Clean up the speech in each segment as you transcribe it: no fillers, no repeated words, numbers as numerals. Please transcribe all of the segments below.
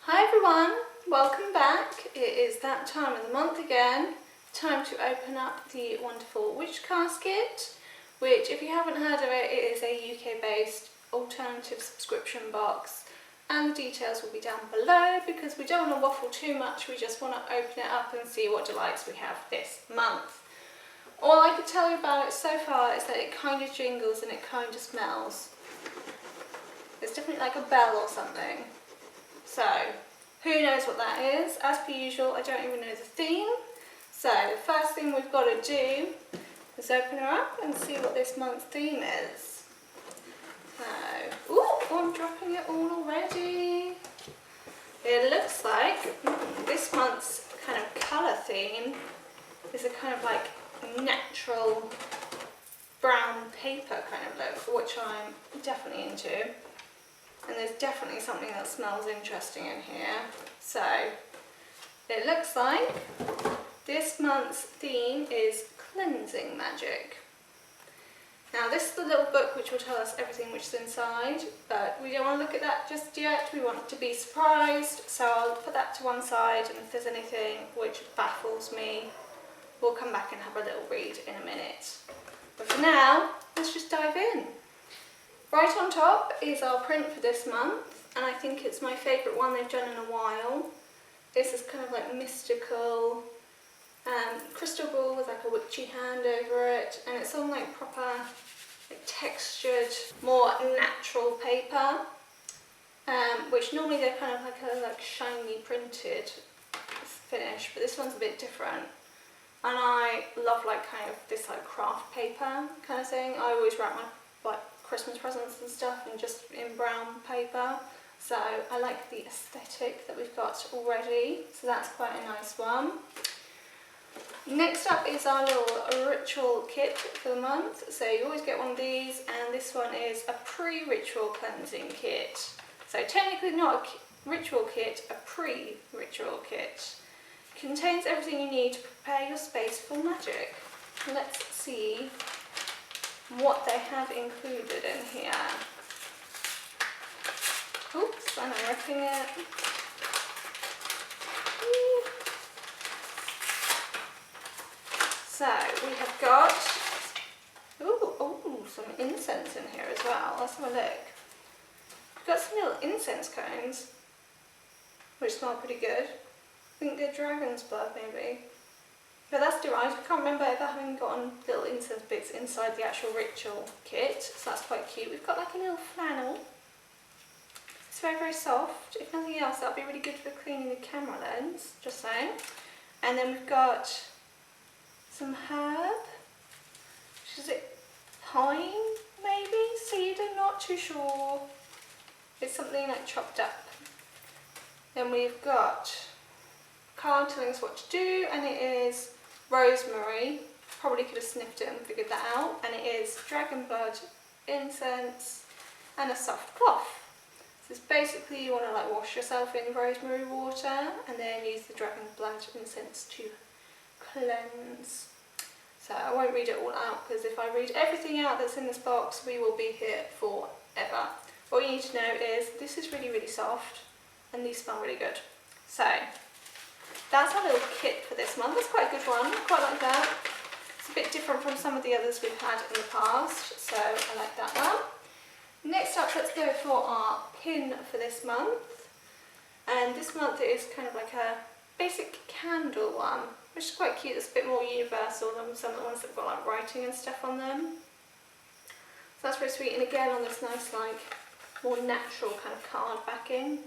Hi everyone, welcome back. It is that time of the month again. Time to open up the wonderful Witch Casket, which if you haven't heard of it, it is a UK based alternative subscription box, and the details will be down below because we don't want to waffle too much, we just want to open it up and see what delights we have this month. All I could tell you about it so far is that it kind of jingles and it kind of smells. It's definitely like a bell or something. So, who knows what that is? As per usual, I don't even know the theme. So, the first thing we've got to do is open her up and see what this month's theme is. So, ooh, I'm dropping it all already. It looks like this month's kind of colour theme is a kind of like natural brown paper kind of look, which I'm definitely into. And there's definitely something that smells interesting in here. So, it looks like this month's theme is Cleansing Magick. Now this is the little book which will tell us everything which is inside, but we don't want to look at that just yet. We want to be surprised, so I'll put that to one side, and if there's anything which baffles me, we'll come back and have a little read in a minute. But for now, let's just dive in. Right on top is our print for this month, and I think it's my favourite one they've done in a while. This is kind of like mystical crystal ball with like a witchy hand over it, and it's on like proper like textured, more natural paper, which normally they're kind of like a shiny printed finish, but this one's a bit different. And I love like kind of this like craft paper kind of thing. I always wrap my like Christmas presents and stuff and just in brown paper, so I like the aesthetic that we've got already, so that's quite a nice one. Next up is our little ritual kit for the month. So you always get one of these, and this one is a pre-ritual cleansing kit. So technically not a ritual kit, a pre-ritual kit. Contains everything you need to prepare your space for magic. Let's see what they have included in here. Oops, and I'm ripping it. So we have got some incense in here as well. Let's have a look. We've got some little incense cones, which smell pretty good. I think they're dragon's blood maybe. But that's derived. I can't remember ever having gotten little incense bits inside the actual ritual kit, so that's quite cute. We've got like a little flannel. It's very, very soft. If nothing else, that'll be really good for cleaning the camera lens, just saying. And then we've got some herb, which is it pine maybe? Cedar, not too sure. It's something like chopped up. Then we've got card telling us what to do, and it is rosemary. Probably could have sniffed it and figured that out. And it is dragon blood, incense, and a soft cloth. So it's basically you want to like wash yourself in rosemary water and then use the dragon blood incense to cleanse. So I won't read it all out, because if I read everything out that's in this box, we will be here forever. All you need to know is this is really, really soft, and these smell really good. So that's our little kit for this month. That's quite a good one. I quite like that. It's a bit different from some of the others we've had in the past, so I like that one. Next up, let's go for our pin for this month. And this month it is kind of like a basic candle one, which is quite cute. It's a bit more universal than some of the ones that have got like writing and stuff on them. So that's very sweet, and again on this nice like more natural kind of card backing.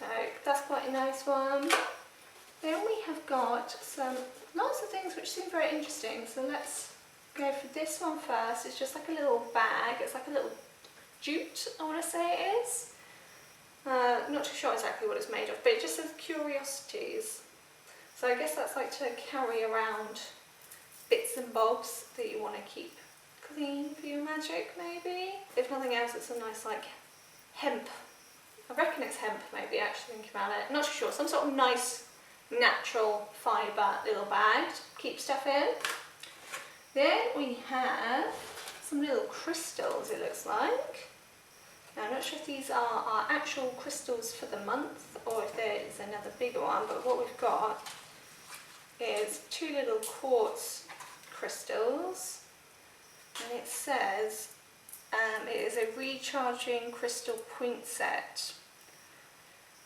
So that's quite a nice one. Then we have got lots of things which seem very interesting. So let's go for this one first. It's just like a little bag. It's like a little jute, I want to say it is. Not too sure exactly what it's made of, but it just says curiosities. So I guess that's like to carry around bits and bobs that you want to keep clean for your magic, maybe. If nothing else, it's a nice like hemp. I reckon it's hemp maybe, actually thinking about it. Not too sure. Some sort of nice natural fibre little bag to keep stuff in. Then we have some little crystals, it looks like. Now I'm not sure if these are our actual crystals for the month or if there is another bigger one, but what we've got is 2 little quartz crystals, and it says it is a recharging crystal point set.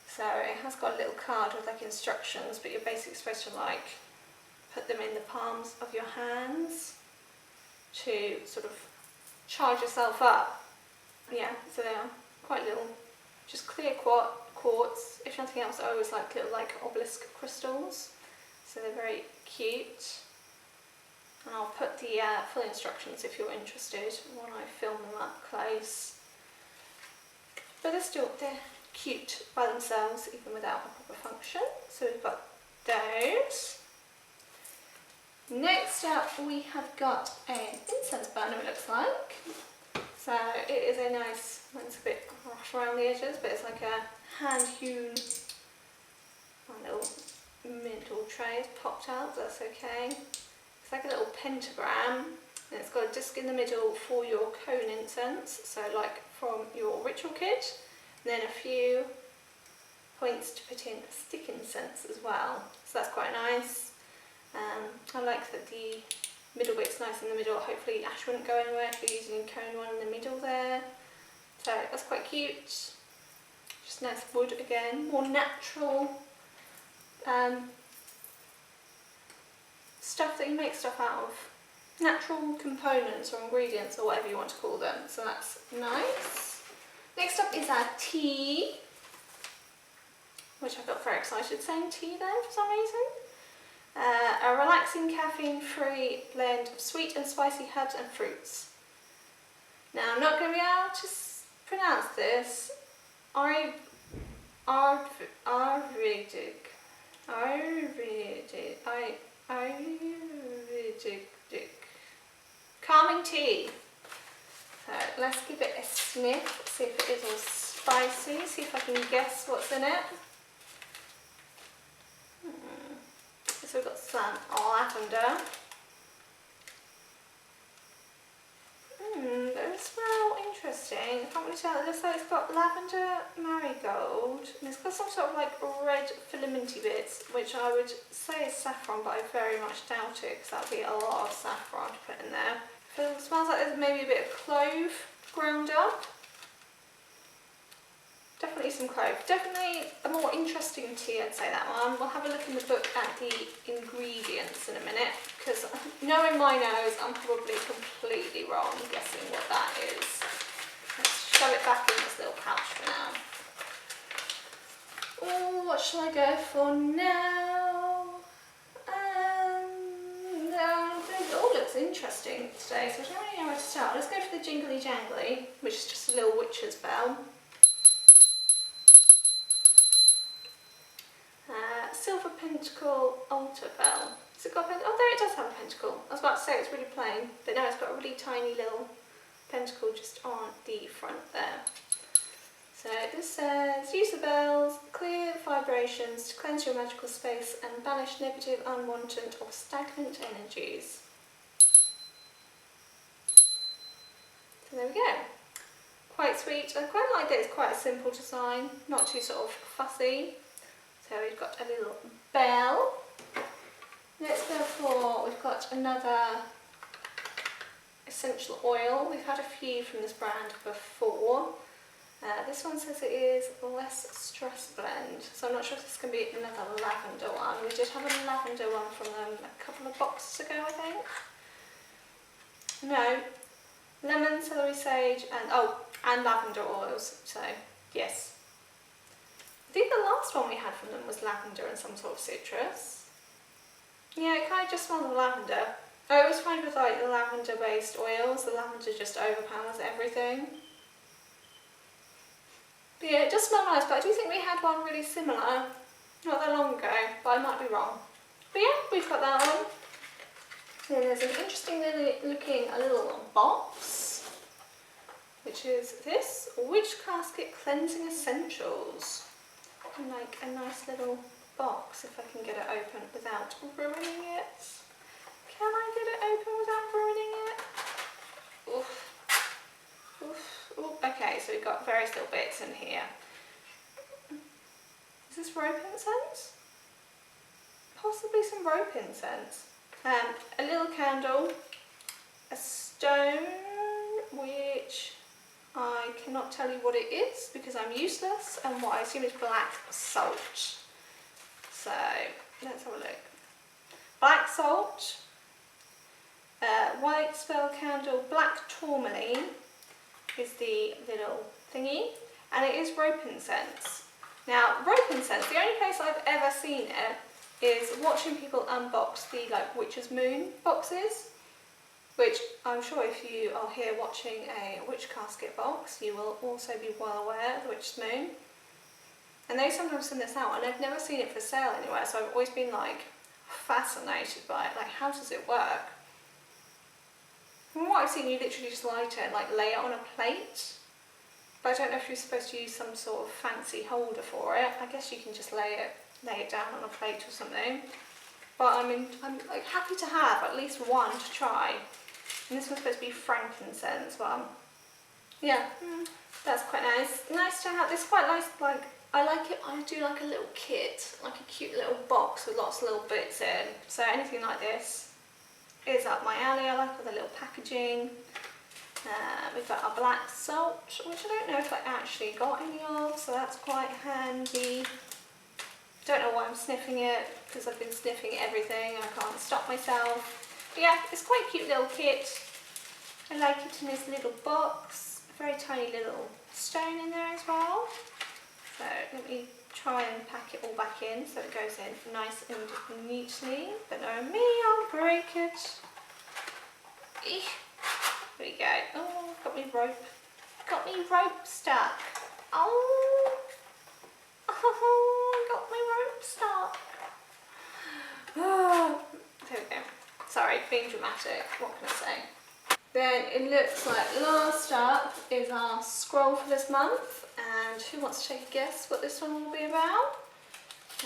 So it has got a little card with like instructions, but you're basically supposed to like put them in the palms of your hands to sort of charge yourself up. Yeah, so they are quite little, just clear quartz. If nothing else, I always like little like obelisk crystals, so they're very cute. And I'll put the full instructions if you're interested when I film them up close. But they're cute by themselves, even without a proper function. So we've got those. Next up, we have got an incense burner, it looks like. So it is a nice, it's a bit rough around the edges, but it's like a hand-hewn little middle tray popped out, but that's okay. It's like a little pentagram, and it's got a disc in the middle for your cone incense, so like from your ritual kit, and then a few points to put in stick incense as well, so that's quite nice. I like that the middle bit's nice in the middle. Hopefully ash wouldn't go anywhere if you're using a cone one in the middle there, so that's quite cute. Just nice wood again, more natural stuff that you make stuff out of, natural components or ingredients or whatever you want to call them, so that's nice. Next up is our tea, which I got very excited saying tea then for some reason. A relaxing caffeine-free blend of sweet and spicy herbs and fruits. Now I'm not going to be able to pronounce this. Ayurvedic calming tea. So let's give it a sniff, see if it is all spicy, see if I can guess what's in it. So we've got some lavender. They smell interesting. I can't really tell. It looks like it's got lavender, marigold, and it's got some sort of like red filamenty bits, which I would say is saffron, but I very much doubt it because that would be a lot of saffron to put in there. It smells like there's maybe a bit of clove ground up. Definitely some clove. Definitely a more interesting tea, I'd say that one. We'll have a look in the book at the ingredients in a minute, because knowing my nose, I'm probably completely wrong guessing what that is. Let's shove it back in this little pouch for now. Oh, what shall I go for now? It all looks interesting today, so I don't really know where to start. Let's go for the jingly jangly, which is just a little witch's bell. Silver pentacle altar bell. Has it got a pentacle? Oh, there it does have a pentacle. I was about to say it's really plain, but no, it's got a really tiny little pentacle just on the front there. So this says, use the bells, clear vibrations to cleanse your magical space and banish negative, unwanted or stagnant energies. So there we go. Quite sweet. I quite like that it's quite a simple design, not too sort of fussy. So we've got a little bell. Let's go for, we've got another essential oil. We've had a few from this brand before. This one says it is less stress blend, so I'm not sure if this can be another lavender one. We did have a lavender one from them a couple of boxes ago, I think. No, lemon, celery, sage, and lavender oils. So yes, I think the last one we had from them was lavender and some sort of citrus. Yeah, it kind of just smells of lavender. I always find with like the lavender based oils, the lavender just overpowers everything. But yeah, it does smell nice, but I do think we had one really similar not that long ago, but I might be wrong. But yeah, we've got that one. Then there's an interesting looking little box, which is this Witch Casket Cleansing Essentials. And like a nice little box, if I can get it open without ruining it. Can I get it open without ruining it? Oof. Oof, Oh, okay, so we've got various little bits in here. Is this rope incense? Possibly some rope incense. A little candle, a stone, which I cannot tell you what it is because I'm useless, and what I assume is black salt. So let's have a look. Black salt, white spell candle, black tourmaline is the little thingy, and it is rope incense. Now, rope incense, the only place I've ever seen it is watching people unbox the Witch's Moon boxes, which I'm sure if you are here watching a witch casket box, you will also be well aware of the Witch's Moon. And they sometimes send this out, and I've never seen it for sale anywhere, so I've always been fascinated by it. How does it work? From what I've seen, you literally just light it and lay it on a plate. But I don't know if you're supposed to use some sort of fancy holder for it. I guess you can just lay it down on a plate or something. But I'm happy to have at least one to try. And this one's supposed to be frankincense, but yeah, that's quite nice. Nice to have. This quite nice. I like it. I do like a little kit, like a cute little box with lots of little bits in. So anything like this is up my alley. I like all the little packaging. We've got our black salt, which I don't know if I actually got any of, so that's quite handy. Don't know why I'm sniffing it, because I've been sniffing everything and I can't stop myself. But yeah, it's quite a cute little kit. I like it in this little box. A very tiny little stone in there as well. So let me try and pack it all back in so it goes in nice and neatly. But no, me, I'll break it. Eek. There we go. Oh, got me rope. Got me rope stuck. Oh, got my rope stuck. Oh, there we go. Sorry, being dramatic. What can I say? Then it looks like last up is our scroll for this month. And who wants to take a guess what this one will be about?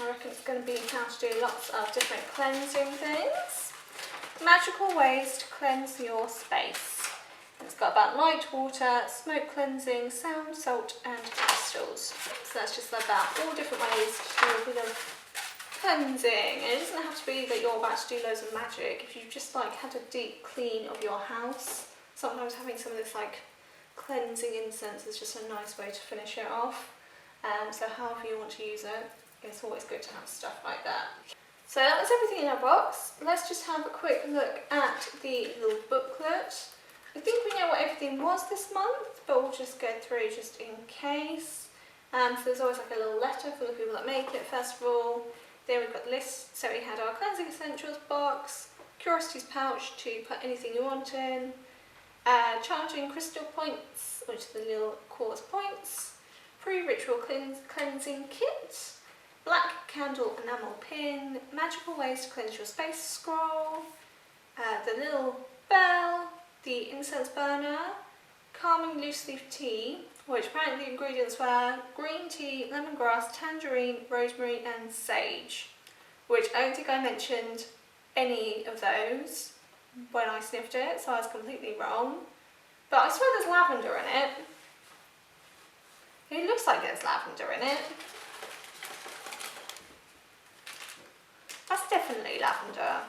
I reckon it's going to be how to do lots of different cleansing things. Magical ways to cleanse your space. It's got about light water, smoke cleansing, sound, salt and crystals. So that's just about all different ways to do a bit of cleansing. And it doesn't have to be that you're about to do loads of magic. If you've just had a deep clean of your house, sometimes having some of this cleansing incense is just a nice way to finish it off. So however you want to use it, it's always good to have stuff like that. So that was everything in our box. Let's just have a quick look at the little booklet. I think we know what everything was this month, but we'll just go through just in case. So there's always a little letter for the people that make it first of all. Then we've got lists, so we had our cleansing essentials box, curiosities pouch to put anything you want in, charging crystal points, which are the little quartz points, free ritual cleansing kit, black candle enamel pin, magical ways to cleanse your space scroll, the little bell, the incense burner, calming loose leaf tea, which apparently the ingredients were green tea, lemongrass, tangerine, rosemary and sage, which I don't think I mentioned any of those when I sniffed it, so I was completely wrong. But I swear there's lavender in it. It looks like there's lavender in it. That's definitely lavender.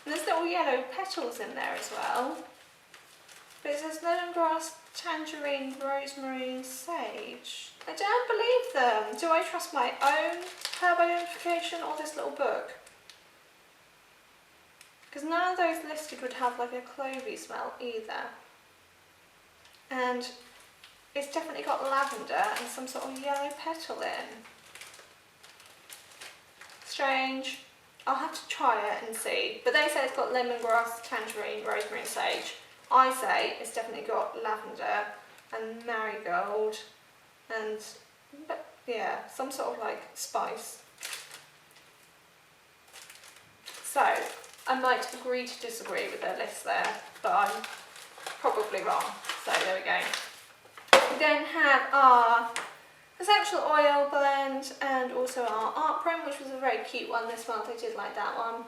And there's little yellow petals in there as well. But it says lemongrass, tangerine, rosemary and sage. I don't believe them. Do I trust my own herb identification or this little book? Because none of those listed would have a clovey smell either. And it's definitely got lavender and some sort of yellow petal in. Strange. I'll have to try it and see. But they say it's got lemongrass, tangerine, rosemary and sage. I say it's definitely got lavender and marigold and, yeah, some sort of spice. So, I might agree to disagree with their list there, but I'm probably wrong. So there we go. We then have our essential oil blend and also our art print, which was a very cute one this month. I did like that one.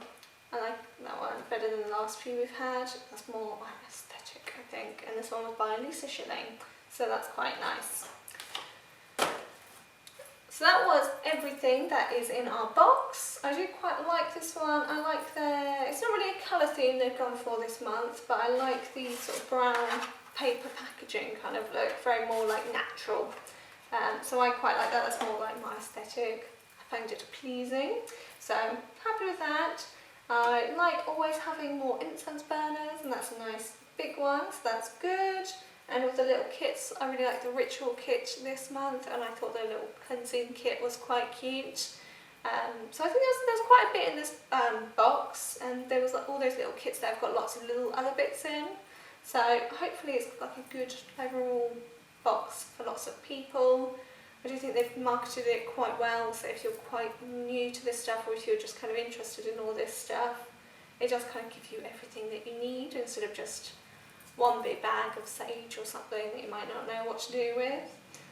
I like that one better than the last few we've had. That's more aesthetic. I think, and this one was by Lisa Schilling, so that's quite nice. So that was everything that is in our box. I do quite like this one. I like it's not really a colour theme they've gone for this month, but I like the sort of brown paper packaging kind of look, very more like natural. So I quite like that. That's more like my aesthetic. I found it pleasing, so I'm happy with that. I like always having more incense burners, and that's a nice big one, so that's good. And with the little kits, I really like the ritual kit this month, and I thought the little cleansing kit was quite cute. So I think there's quite a bit in this box, and there was like all those little kits that have got lots of little other bits in. So hopefully it's like a good overall box for lots of people. I do think they've marketed it quite well, so if you're quite new to this stuff, or if you're just kind of interested in all this stuff, it does kind of give you everything that you need instead of just one big bag of sage or something that you might not know what to do with.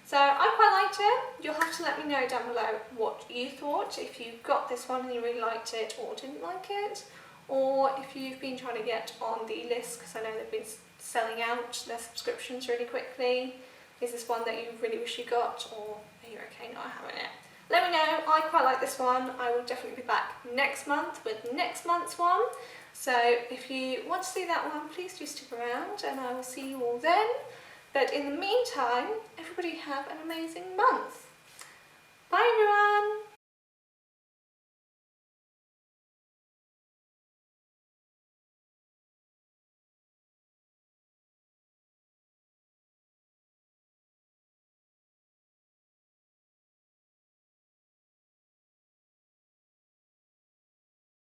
So I quite liked it. You'll have to let me know down below what you thought, if you got this one and you really liked it or didn't like it, or if you've been trying to get on the list, because I know they've been selling out their subscriptions really quickly. Is this one that you really wish you got, or are you okay not having it? Let me know. I quite like this one. I will definitely be back next month with next month's one. So if you want to see that one, please do stick around, and I will see you all then. But in the meantime, everybody have an amazing month. Bye everyone!